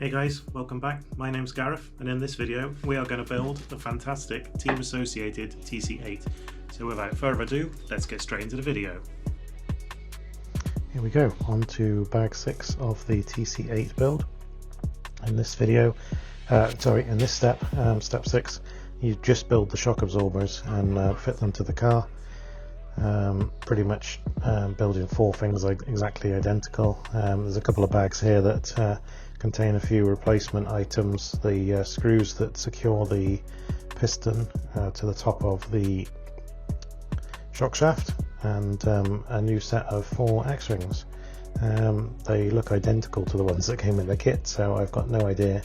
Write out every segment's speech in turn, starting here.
Hey guys, welcome back. My name's Gareth, and in this video we are going to build the fantastic Team Associated TC8. So without further ado, let's get straight into the video. Here we go, on to bag 6 of the TC8 build. In this video, in this step, step 6, you just build the shock absorbers and fit them to the car. Pretty much building 4 things exactly identical. There's a couple of bags here that contain a few replacement items, the screws that secure the piston to the top of the shock shaft, and a new set of 4 X-rings. They look identical to the ones that came in the kit, so I've got no idea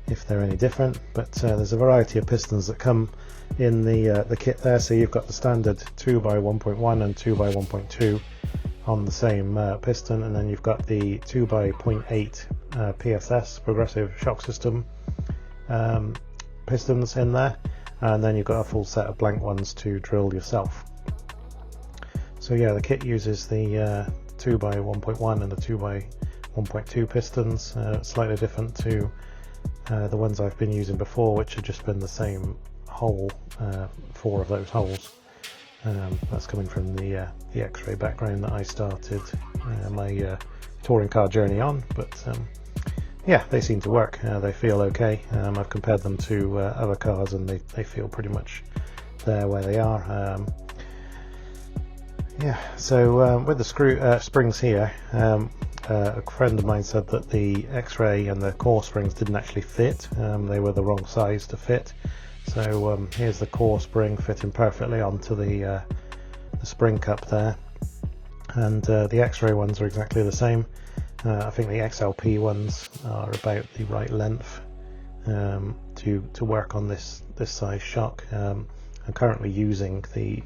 if they're any different, but there's a variety of pistons that come in the kit there. So you've got the standard 2x1.1 and 2x1.2 on the same piston, and then you've got the 2x0.8 PSS progressive shock system pistons in there, and then you've got a full set of blank ones to drill yourself. So yeah, the kit uses the 2x1.1 and the 2x1.2 pistons, slightly different to the ones I've been using before, which have just been the same hole, 4 of those holes. That's coming from the X-ray background that I started my touring car journey on, but yeah, they seem to work. They feel okay. I've compared them to other cars, and they feel pretty much there where they are. Yeah, so with the springs here, a friend of mine said that the X-ray and the core springs didn't actually fit. They were the wrong size to fit. So here's the core spring fitting perfectly onto the spring cup there, and the X-ray ones are exactly the same. I think the XLP ones are about the right length to work on this size shock. I'm currently using the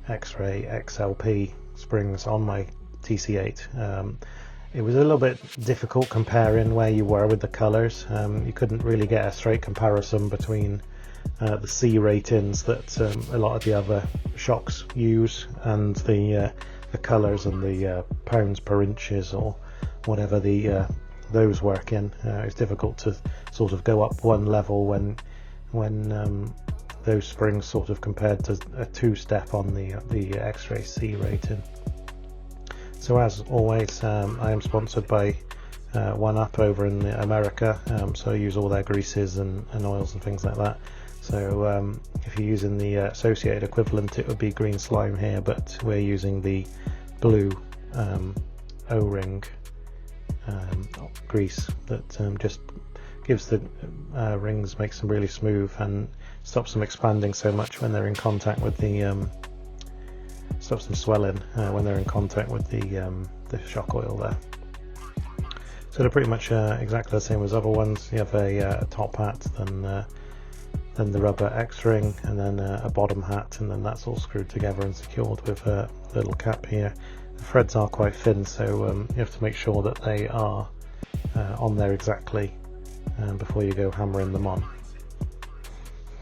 X-ray XLP springs on my TC8. It was a little bit difficult comparing where you were with the colours. You couldn't really get a straight comparison between the C ratings that a lot of the other shocks use and the colours and the pounds per inches or whatever those work in. It's difficult to sort of go up one level when those springs sort of compared to a 2-step on the X-ray C rating. So as always, I am sponsored by 1UP over in America, so I use all their greases and oils and things like that. So if you're using the associated equivalent, it would be green slime here, but we're using the blue O-ring grease that just gives the rings, makes them really smooth and stops them expanding so much when they're in contact with the stops them swelling when they're in contact with the shock oil there. So they're pretty much exactly the same as other ones. You have a top hat, then the rubber X-ring, and then a bottom hat, and then that's all screwed together and secured with a little cap here. The threads are quite thin, so you have to make sure that they are on there exactly before you go hammering them on.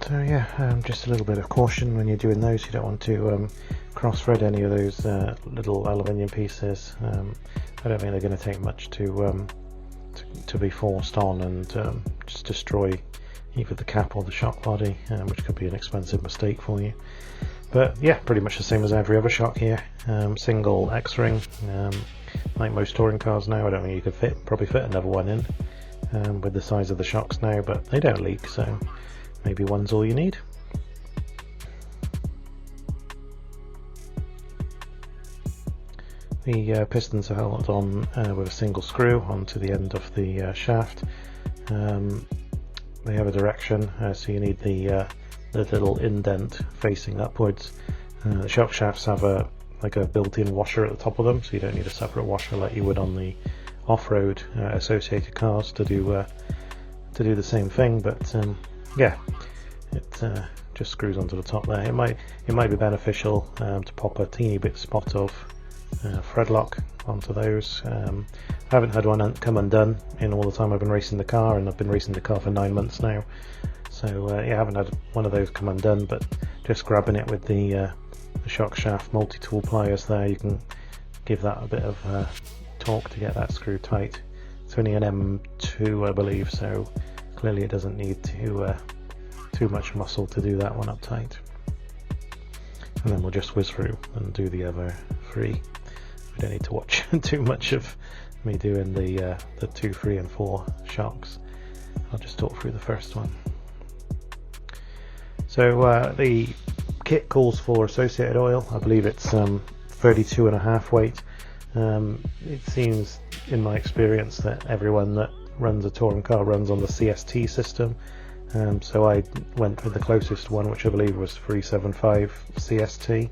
So yeah, just a little bit of caution when you're doing those. You don't want to cross-thread any of those little aluminium pieces. I don't think they're going to take much to be forced on and just destroy either the cap or the shock body, which could be an expensive mistake for you. But yeah, pretty much the same as every other shock here. Single X-ring, like most touring cars now. I don't think you could probably fit another one in with the size of the shocks now, but they don't leak, so maybe one's all you need. The pistons are held on with a single screw onto the end of the shaft. They have a direction, so you need the little indent facing upwards. The shock shafts have like a built-in washer at the top of them, so you don't need a separate washer like you would on the off-road associated cars to do the same thing. But yeah, it just screws onto the top there. It might be beneficial to pop a teeny bit spot of thread lock onto those. I haven't had one come undone in all the time I've been racing the car, and I've been racing the car for 9 months now. So yeah, I haven't had one of those come undone, but just grabbing it with the shock shaft multi-tool pliers there, you can give that a bit of torque to get that screw tight. It's only an M2 I believe, so clearly it doesn't need too much muscle to do that one up tight. And then we'll just whiz through and do the other 3. We don't need to watch too much of me doing the 2, 3 and 4 shocks. I'll just talk through the first one. So the kit calls for associated oil. I believe it's 32.5 weight. It seems in my experience that everyone that runs a touring car runs on the CST system. So I went with the closest one, which I believe was 375 CST.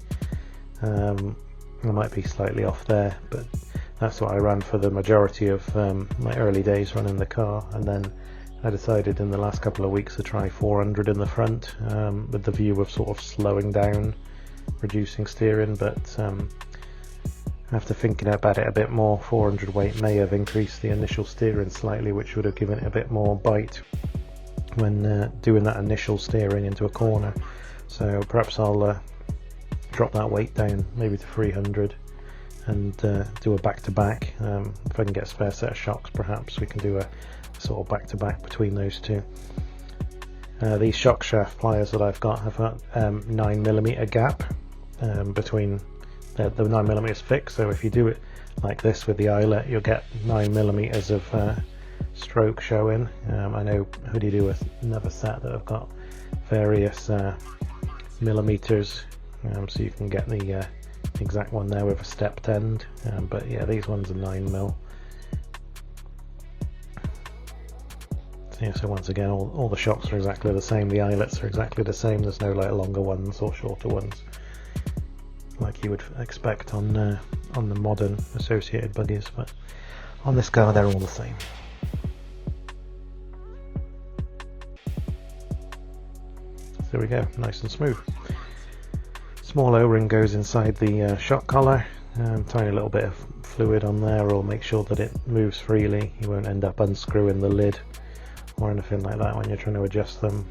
I might be slightly off there, but that's what I ran for the majority of my early days running the car, and then I decided in the last couple of weeks to try 400 in the front, with the view of sort of slowing down, reducing steering, but after thinking about it a bit more, 400 weight may have increased the initial steering slightly, which would have given it a bit more bite when doing that initial steering into a corner. So perhaps I'll drop that weight down maybe to 300 and do a back-to-back. If I can get a spare set of shocks, perhaps we can do a sort of back-to-back between those two. These shock shaft pliers that I've got have got 9mm gap between the 9mm is fixed, so if you do it like this with the eyelet, you'll get 9mm of stroke showing. I know Hoodie do another set that have got various millimeters, so you can get the exact one there with a stepped end, but yeah, these ones are 9mm. So, yeah, so once again, all the shocks are exactly the same, the eyelets are exactly the same, there's no like longer ones or shorter ones like you would expect on the modern Associated buggies, but on this car they're all the same. So there we go, nice and smooth. Small O-ring goes inside the shock collar, tiny little bit of fluid on there will make sure that it moves freely. You won't end up unscrewing the lid or anything like that when you're trying to adjust them.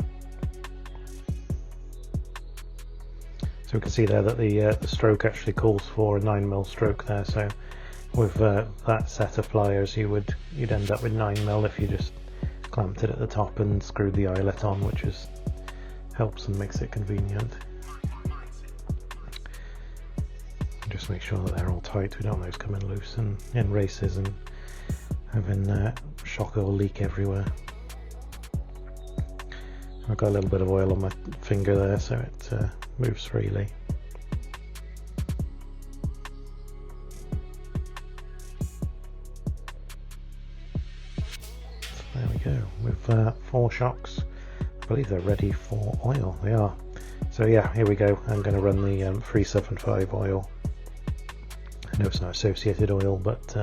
So we can see there that the stroke actually calls for a 9mm stroke there, so with that set of pliers you'd end up with 9mm if you just clamped it at the top and screwed the eyelet on, which helps and makes it convenient. Just make sure that they're all tight, we don't want those coming loose and in races and having shock oil leak everywhere. I've got a little bit of oil on my finger there, so it moves freely. So there we go, with 4 shocks. I believe they're ready for oil, they are. So yeah, here we go, I'm going to run the 375 oil. I know it's not Associated oil, but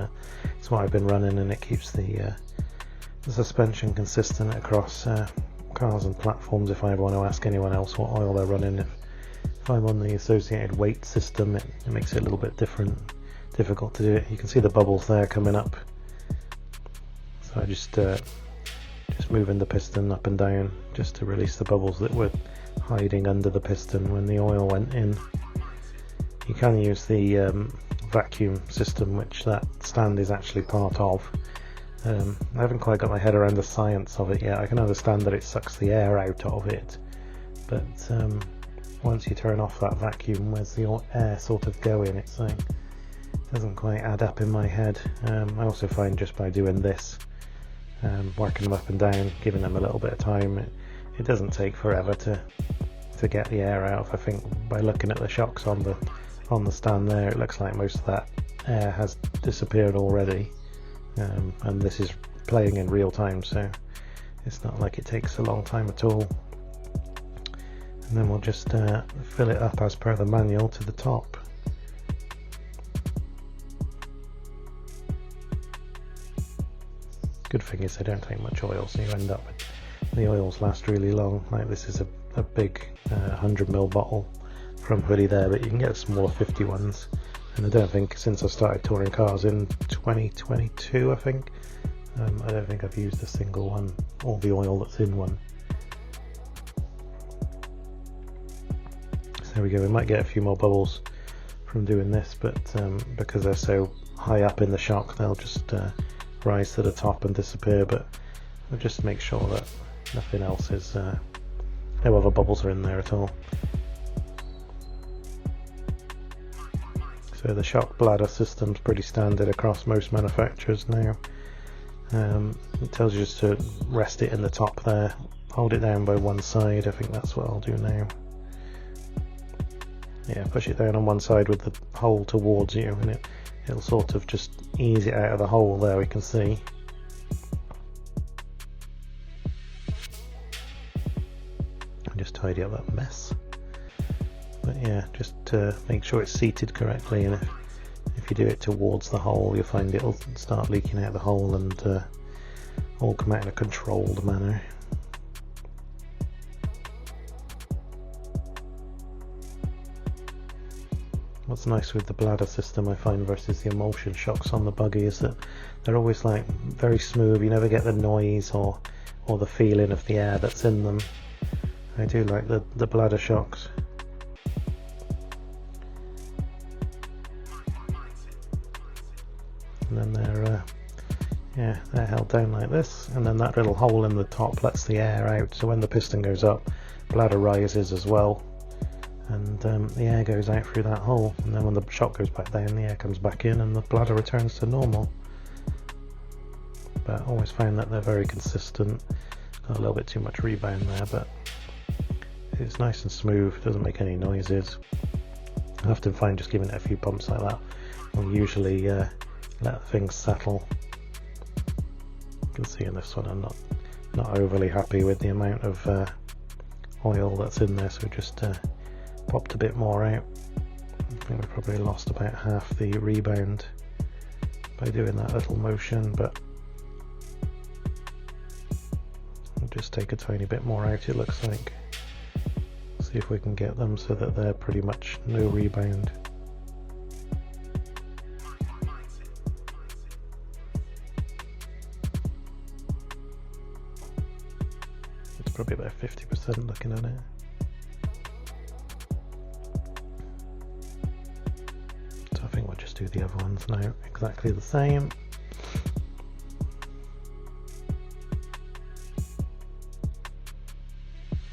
it's what I've been running, and it keeps the suspension consistent across cars and platforms. If I ever want to ask anyone else what oil they're running, if I'm on the Associated weight system, it makes it a little bit difficult to do it. You can see the bubbles there coming up, so I just moving the piston up and down just to release the bubbles that were hiding under the piston when the oil went in. You can use the vacuum system, which that stand is actually part of. I haven't quite got my head around the science of it yet. I can understand that it sucks the air out of it, but once you turn off that vacuum, where's the air sort of going? It's like, it doesn't quite add up in my head. I also find just by doing this, working them up and down, giving them a little bit of time, it doesn't take forever to get the air out. I think by looking at the shocks on the stand there, it looks like most of that air has disappeared already. And this is playing in real time, so it's not like it takes a long time at all. And then we'll just fill it up as per the manual to the top. Good thing is they don't take much oil, so you end up with the oils last really long. Like this is a big 100ml bottle from Hoodie there, but you can get smaller 50 ones. And I don't think, since I started touring cars in 2022, I think, I don't think I've used a single one, all the oil that's in one. So there we go, we might get a few more bubbles from doing this, but because they're so high up in the shock, they'll just rise to the top and disappear, but we'll just make sure that nothing else is, no other bubbles are in there at all. So the shock bladder system's pretty standard across most manufacturers now. It tells you just to rest it in the top there, hold it down by one side. I think that's what I'll do now. Yeah, push it down on one side with the hole towards you, and it'll sort of just ease it out of the hole there, we can see. And just tidy up that mess. But yeah, just make sure it's seated correctly, and if you do it towards the hole, you'll find it'll start leaking out the hole and all come out in a controlled manner. What's nice with the bladder system, I find, versus the emulsion shocks on the buggy is that they're always like very smooth. You never get the noise or the feeling of the air that's in them. I do like the bladder shocks. And then they're held down like this, and then that little hole in the top lets the air out, so when the piston goes up, bladder rises as well, and the air goes out through that hole, and then when the shock goes back down, the air comes back in and the bladder returns to normal. But I always find that they're very consistent. Got a little bit too much rebound there, but it's nice and smooth, doesn't make any noises. I often find just giving it a few bumps like that will usually let things settle. You can see in this one I'm not overly happy with the amount of oil that's in there, so just popped a bit more out. I think we probably lost about half the rebound by doing that little motion, but we'll just take a tiny bit more out, it looks like. See if we can get them so that they're pretty much no rebound. It's probably about 50% looking at it. So I think we'll just do the other ones now exactly the same.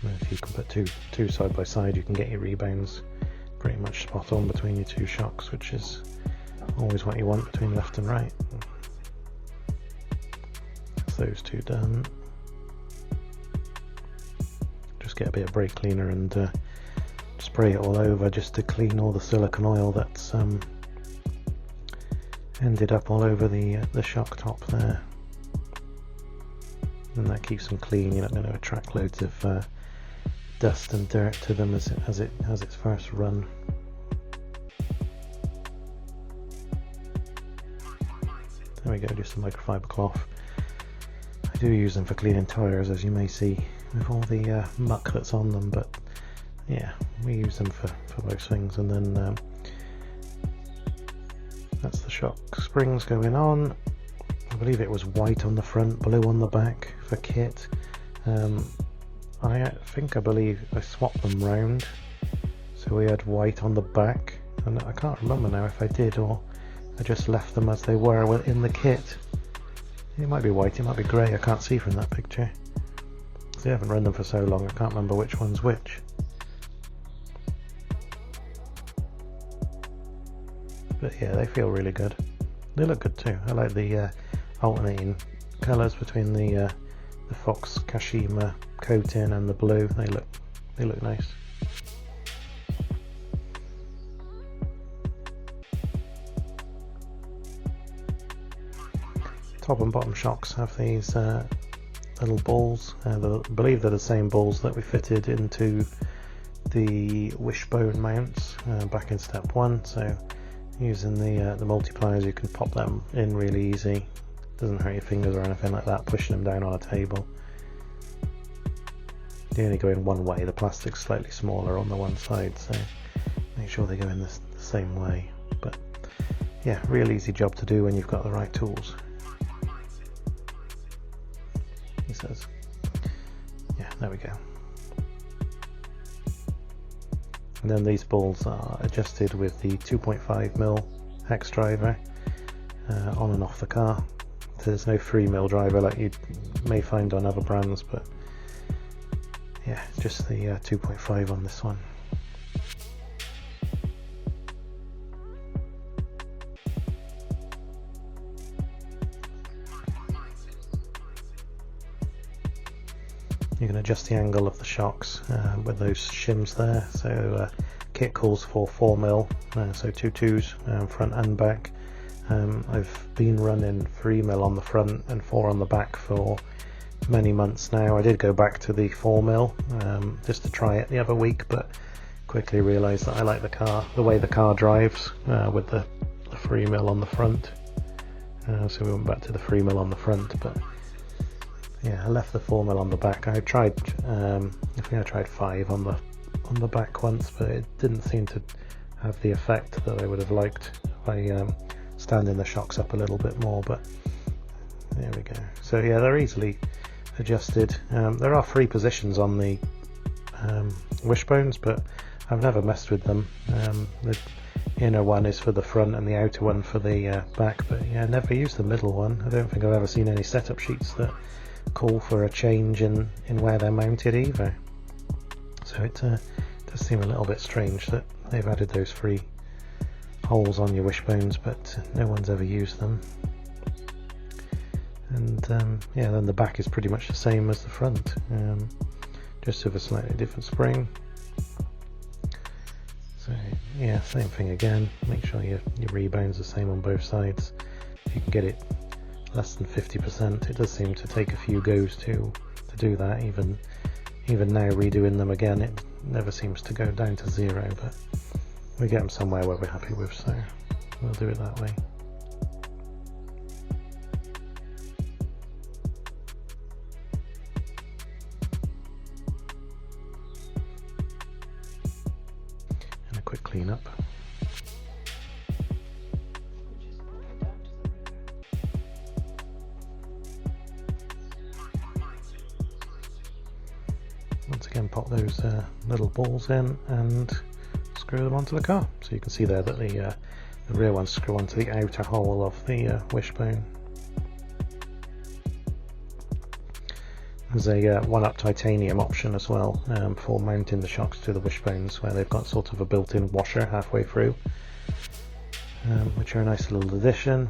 And if you can put two side by side, you can get your rebounds pretty much spot on between your two shocks, which is always what you want between left and right. That's those two done. Just get a bit of brake cleaner and spray it all over just to clean all the silicone oil that's ended up all over the shock top there, and that keeps them clean. You're not going to attract loads of dust and dirt to them as it has its first run. There we go, just a microfiber cloth. I do use them for cleaning tyres, as you may see, with all the muck that's on them, but yeah, we use them for most things. And then that's the shock springs going on. I believe it was white on the front, blue on the back for kit. I believe I swapped them round, so we had white on the back, and I can't remember now if I did or I just left them as they were in the kit. It might be white, it might be grey, I can't see from that picture. I haven't run them for so long, I can't remember which one's which. But yeah, they feel really good. They look good too. I like the alternating colours between the Fox Kashima coating and the blue. They look nice. Top and bottom shocks have these little balls. I believe they're the same balls that we fitted into the wishbone mounts back in step 1. So using the multipliers, you can pop them in really easy. Doesn't hurt your fingers or anything like that, pushing them down on a table. They only go in one way, the plastic's slightly smaller on the one side, so make sure they go in the same way. But yeah, real easy job to do when you've got the right tools, he says. Yeah, there we go. And then these balls are adjusted with the 2.5mm hex driver on and off the car. There's no 3mm driver like you may find on other brands, but yeah, just the 2.5 on this one. You can adjust the angle of the shocks with those shims there. So kit calls for 4mm, so 2 2s front and back. I've been running 3mm on the front and 4 on the back for many months now. I did go back to the 4mm just to try it the other week, but quickly realised that I like the way the car drives with the 3mm on the front. So we went back to the 3mm on the front, but yeah, I left the 4mm on the back. I tried, I think I tried 5 on the back once, but it didn't seem to have the effect that I would have liked by standing the shocks up a little bit more. But there we go. So yeah, they're easily adjusted. There are 3 positions on the wishbones, but I've never messed with them. The inner one is for the front and the outer one for the back, but yeah, I never used the middle one. I don't think I've ever seen any setup sheets that call for a change in where they're mounted either. So it does seem a little bit strange that they've added those 3 holes on your wishbones, but no one's ever used them. And yeah, then the back is pretty much the same as the front, just with a slightly different spring. So yeah, same thing again. Make sure your rebound's the same on both sides. If you can get it less than 50%, it does seem to take a few goes to do that. Even now, redoing them again, it never seems to go down to 0, but we get them somewhere where we're happy with, so we'll do it that way. And a quick clean up. Once again, pop those little balls in and screw them onto the car. So you can see there that the rear ones screw onto the outer hole of the wishbone. There's a 1-up titanium option as well for mounting the shocks to the wishbones, where they've got sort of a built-in washer halfway through, which are a nice little addition.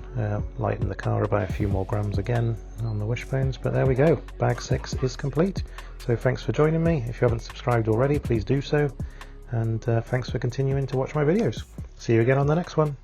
Lighten the car by a few more grams again on the wishbones, but there we go, bag 6 is complete. So thanks for joining me. If you haven't subscribed already, please do so, and thanks for continuing to watch my videos. See you again on the next one.